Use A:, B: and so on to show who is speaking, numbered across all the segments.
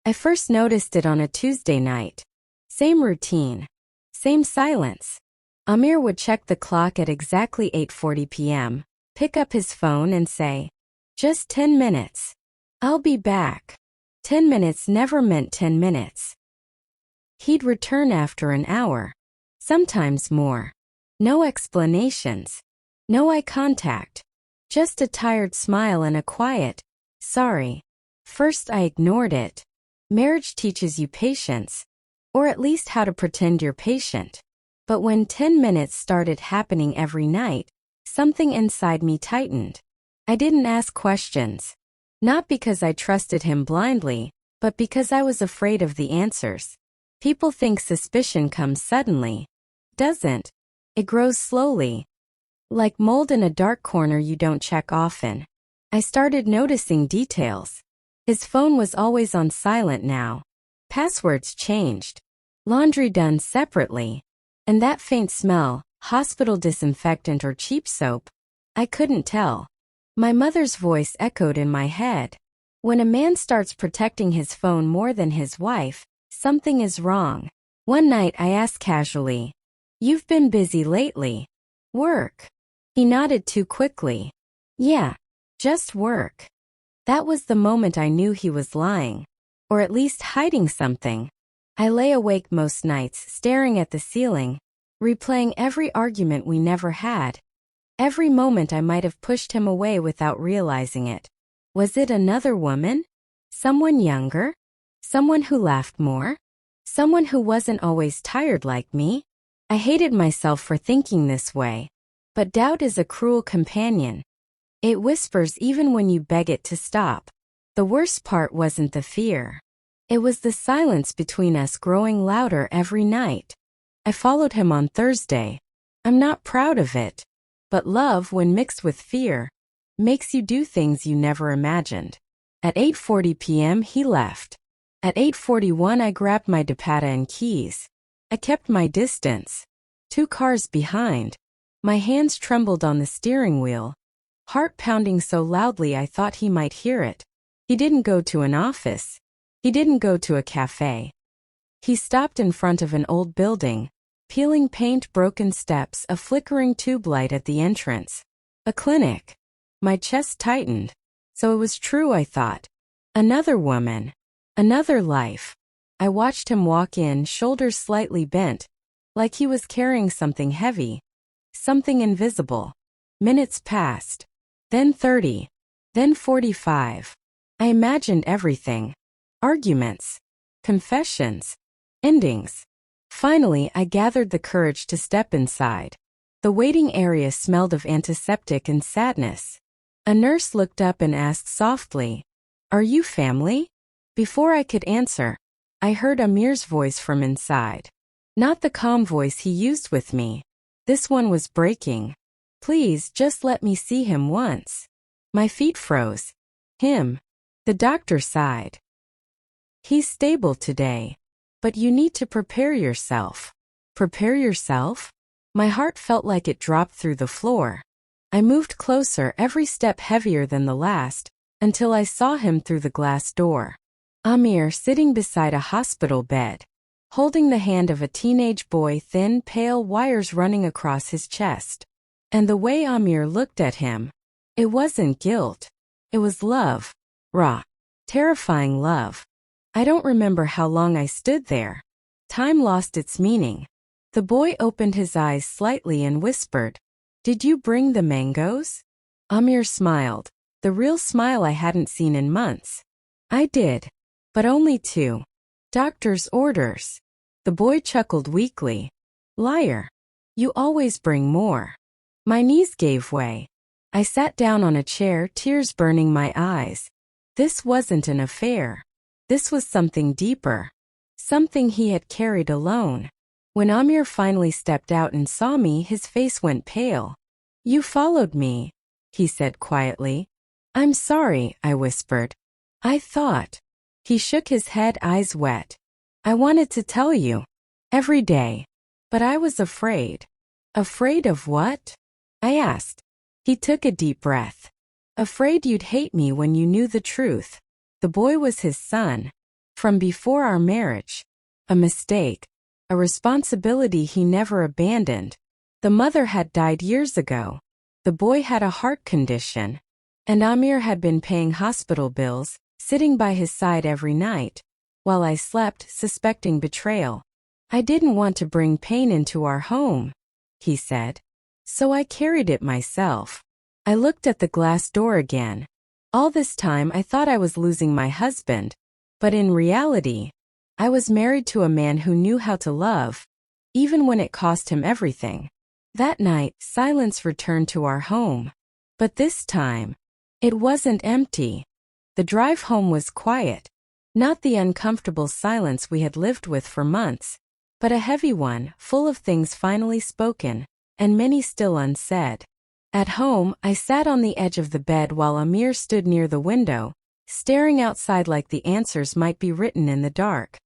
A: I first noticed it on a Tuesday night. Same routine. Same silence. Amir would check the clock at exactly 8:40 p.m., pick up his phone and say, "Just 10 minutes. I'll be back." 10 minutes never meant 10 minutes. He'd return after an hour. Sometimes more. No explanations. No eye contact. Just a tired smile and a quiet, "Sorry." First I ignored it. Marriage teaches you patience. Or at least how to pretend you're patient. But when 10 minutes started happening every night, something inside me tightened. I didn't ask questions. Not because I trusted him blindly, but because I was afraid of the answers. People think suspicion comes suddenly. Doesn't. It grows slowly. Like mold in a dark corner you don't check often. I started noticing details. His phone was always on silent now. Passwords changed. Laundry done separately. And that faint smell, hospital disinfectant or cheap soap, I couldn't tell. My mother's voice echoed in my head. When a man starts protecting his phone more than his wife, something is wrong. One night I asked casually, "You've been busy lately." "Work." He nodded too quickly. "Yeah, just work." That was the moment I knew he was lying. Or at least hiding something. I lay awake most nights staring at the ceiling, replaying every argument we never had. Every moment I might have pushed him away without realizing it. Was it another woman? Someone younger? Someone who laughed more? Someone who wasn't always tired like me? I hated myself for thinking this way. But doubt is a cruel companion. It whispers even when you beg it to stop. The worst part wasn't the fear. It was the silence between us growing louder every night. I followed him on Thursday. I'm not proud of it. But love, when mixed with fear, makes you do things you never imagined. At 8:40 p.m. he left. At 8:41 I grabbed my dupatta and keys. I kept my distance. 2 cars behind. My hands trembled on the steering wheel. Heart pounding so loudly I thought he might hear it. He didn't go to an office. He didn't go to a cafe. He stopped in front of an old building. Peeling paint, broken steps, a flickering tube light at the entrance. A clinic. My chest tightened. So it was true, I thought. Another woman. Another life. I watched him walk in, shoulders slightly bent, like he was carrying something heavy. Something invisible. Minutes passed. Then 30. Then 45. I imagined everything. Arguments. Confessions. Endings. Finally, I gathered the courage to step inside. The waiting area smelled of antiseptic and sadness. A nurse looked up and asked softly, "Are you family?" Before I could answer, I heard Amir's voice from inside. Not the calm voice he used with me. This one was breaking. "Please, just let me see him once." My feet froze. Him. The doctor sighed. "He's stable today. But you need to prepare yourself." Prepare yourself? My heart felt like it dropped through the floor. I moved closer, every step heavier than the last, until I saw him through the glass door. Amir sitting beside a hospital bed, holding the hand of a teenage boy, thin, pale, wires running across his chest. And the way Amir looked at him, it wasn't guilt. It was love. Raw. Terrifying love. I don't remember how long I stood there. Time lost its meaning. The boy opened his eyes slightly and whispered, "Did you bring the mangoes?" Amir smiled, the real smile I hadn't seen in months. "I did. But only 2. Doctor's orders." The boy chuckled weakly. "Liar. You always bring more." My knees gave way. I sat down on a chair, tears burning my eyes. This wasn't an affair. This was something deeper. Something he had carried alone. When Amir finally stepped out and saw me, his face went pale. "You followed me," he said quietly. "I'm sorry," I whispered. "I thought." He shook his head, eyes wet. "I wanted to tell you. Every day. But I was afraid." "Afraid of what?" I asked. He took a deep breath. "Afraid you'd hate me when you knew the truth." The boy was his son. from before our marriage. A mistake, a responsibility he never abandoned. The mother had died years ago. The boy had a heart condition. And Amir had been paying hospital bills, sitting by his side every night, while I slept, suspecting betrayal. I didn't want to bring pain into our home, he said. So I carried it myself. I looked at the glass door again. All this time I thought I was losing my husband, but in reality, I was married to a man who knew how to love, even when it cost him everything. That night, silence returned to our home. But this time, it wasn't empty. The drive home was quiet. Not the uncomfortable silence we had lived with for months, but a heavy one, full of things finally spoken, and many still unsaid. At home, I sat on the edge of the bed while Amir stood near the window, staring outside like the answers might be written in the dark.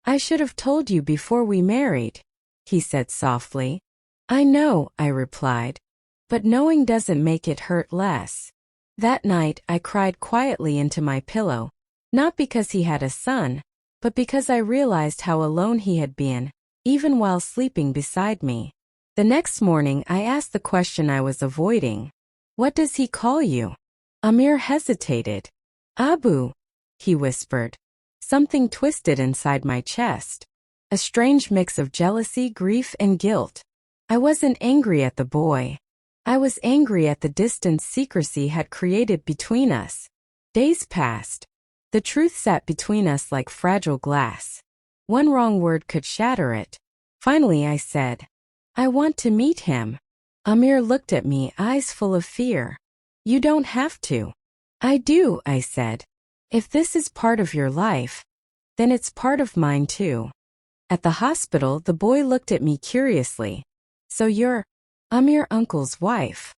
A: I should have told you before we married, he said softly. I know, I replied. But knowing doesn't make it hurt less. That night, I cried quietly into my pillow, not because he had a son, but because I realized how alone he had been, even while sleeping beside me. The next morning, I asked the question I was avoiding. What does he call you? Amir hesitated. Abu, he whispered. Something twisted inside my chest. A strange mix of jealousy, grief, and guilt. I wasn't angry at the boy. I was angry at the distance secrecy had created between us. Days passed. The truth sat between us like fragile glass. One wrong word could shatter it. Finally, I said, I want to meet him. Amir looked at me, eyes full of fear. You don't have to. I do, I said. If this is part of your life, then it's part of mine too. At the hospital, the boy looked at me curiously. So you're Amir uncle's wife?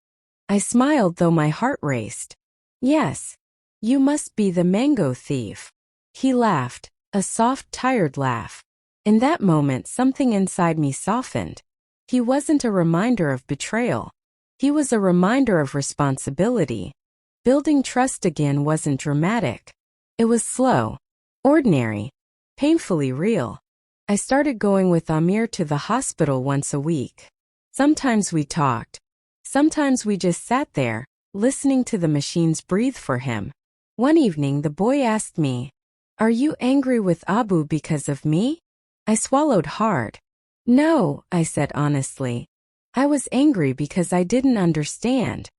A: I smiled though my heart raced. Yes. You must be the mango thief. He laughed, a soft, tired laugh. In that moment, something inside me softened. He wasn't a reminder of betrayal. He was a reminder of responsibility. Building trust again wasn't dramatic. It was slow, ordinary, painfully real. I started going with Amir to the hospital once a week. Sometimes we talked. Sometimes we just sat there, listening to the machines breathe for him. One evening, the boy asked me, Are you angry with Abu because of me? I swallowed hard. No, I said honestly. I was angry because I didn't understand.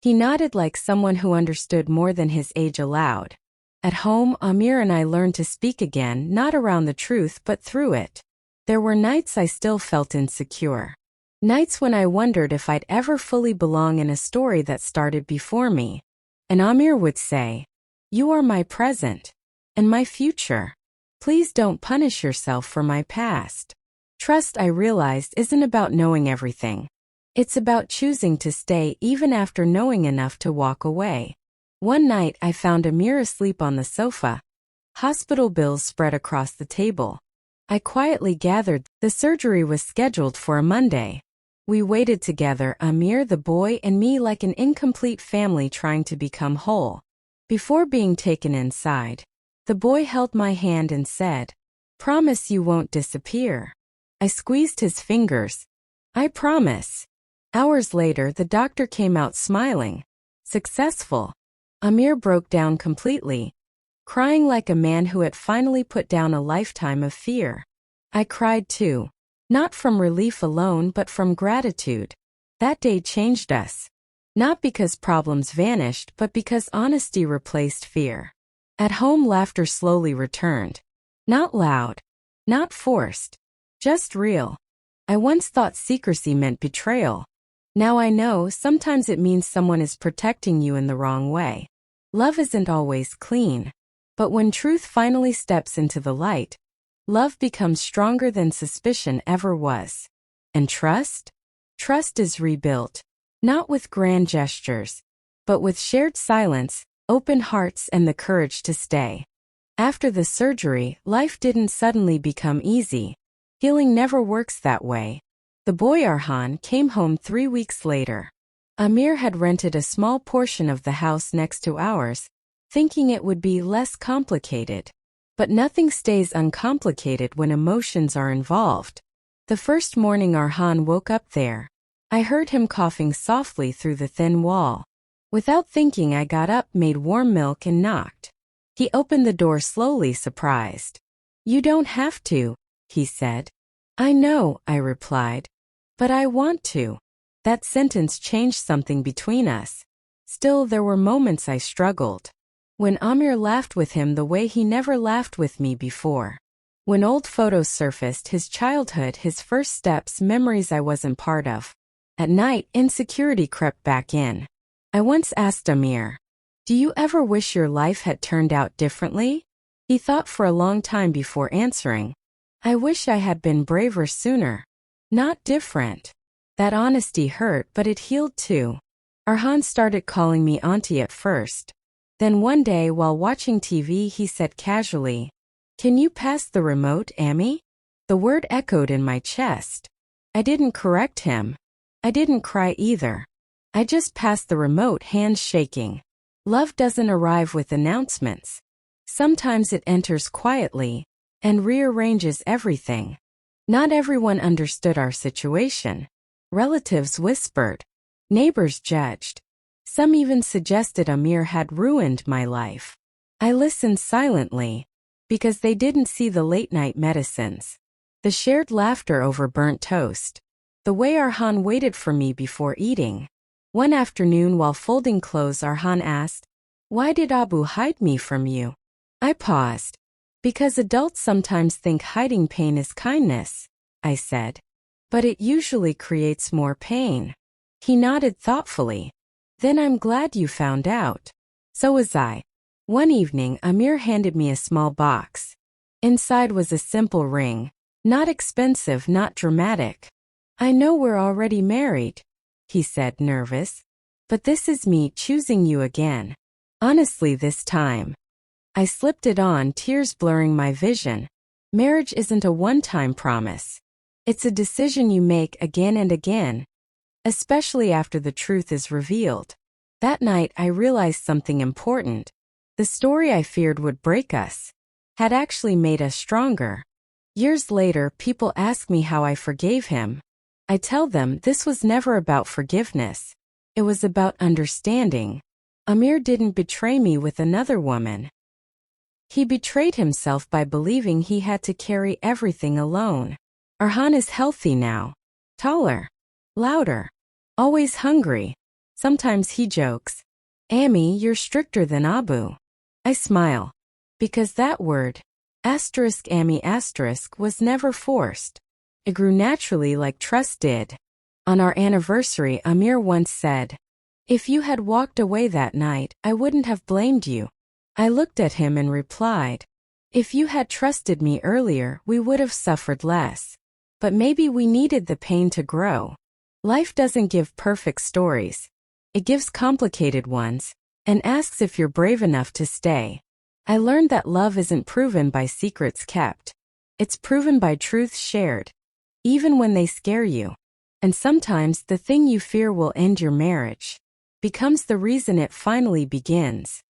A: He nodded like someone who understood more than his age allowed. At home, Amir and I learned to speak again, not around the truth but through it. There were nights I still felt insecure. Nights when I wondered if I'd ever fully belong in a story that started before me. And Amir would say, You are my present and my future. Please don't punish yourself for my past. Trust, I realized, isn't about knowing everything. It's about choosing to stay even after knowing enough to walk away. One night, I found Amir asleep on the sofa. Hospital bills spread across the table. I quietly gathered. The surgery was scheduled for a Monday. We waited together, Amir, the boy, and me, like an incomplete family trying to become whole. Before being taken inside, the boy held my hand and said, Promise you won't disappear. I squeezed his fingers. I promise. Hours later, the doctor came out smiling. Successful. Amir broke down completely, crying like a man who had finally put down a lifetime of fear. I cried too, not from relief alone but from gratitude. That day changed us. Not because problems vanished, but because honesty replaced fear. At home, laughter slowly returned. Not loud, not forced, just real. I once thought secrecy meant betrayal. Now I know sometimes it means someone is protecting you in the wrong way. Love isn't always clean, but when truth finally steps into the light, love becomes stronger than suspicion ever was. And trust? Trust is rebuilt, not with grand gestures, but with shared silence, open hearts, and the courage to stay. After the surgery, life didn't suddenly become easy. Healing never works that way. The boy Arhan came home 3 weeks later. Amir had rented a small portion of the house next to ours, thinking it would be less complicated. But nothing stays uncomplicated when emotions are involved. The first morning Arhan woke up there, I heard him coughing softly through the thin wall. Without thinking, I got up, made warm milk and knocked. He opened the door slowly, surprised. "You don't have to," he said. "I know," I replied. "But I want to." That sentence changed something between us. Still, there were moments I struggled. When Amir laughed with him the way he never laughed with me before. When old photos surfaced, his childhood, his first steps, memories I wasn't part of. At night, insecurity crept back in. I once asked Amir, "Do you ever wish your life had turned out differently?" He thought for a long time before answering. "I wish I had been braver sooner. Not different." That honesty hurt, but it healed too. Arhan started calling me auntie at first. Then one day while watching TV he said casually, "Can you pass the remote, Amy?" The word echoed in my chest. I didn't correct him. I didn't cry either. I just passed the remote, hands shaking. Love doesn't arrive with announcements. Sometimes it enters quietly and rearranges everything. Not everyone understood our situation. Relatives whispered. Neighbors judged. Some even suggested Amir had ruined my life. I listened silently, because they didn't see the late-night medicines. The shared laughter over burnt toast. The way Arhan waited for me before eating. One afternoon while folding clothes, Arhan asked, "Why did Abu hide me from you?" I paused. "Because adults sometimes think hiding pain is kindness," I said. "But it usually creates more pain." He nodded thoughtfully. "Then I'm glad you found out." So was I. One evening, Amir handed me a small box. Inside was a simple ring. Not expensive, not dramatic. "I know we're already married," he said, nervous. "But this is me choosing you again. Honestly this time." I slipped it on, tears blurring my vision. Marriage isn't a one-time promise. It's a decision you make again and again, especially after the truth is revealed. That night I realized something important. The story I feared would break us had actually made us stronger. Years later, people ask me how I forgave him. I tell them this was never about forgiveness. It was about understanding. Amir didn't betray me with another woman. He betrayed himself by believing he had to carry everything alone. Arhan is healthy now. Taller. Louder. Always hungry. Sometimes he jokes, "Amy, you're stricter than Abu." I smile. Because that word, *Amy*, was never forced. It grew naturally like trust did. On our anniversary, Amir once said, "If you had walked away that night, I wouldn't have blamed you." I looked at him and replied, "If you had trusted me earlier, we would have suffered less. But maybe we needed the pain to grow." Life doesn't give perfect stories. It gives complicated ones, and asks if you're brave enough to stay. I learned that love isn't proven by secrets kept. It's proven by truths shared, even when they scare you. And sometimes the thing you fear will end your marriage becomes the reason it finally begins.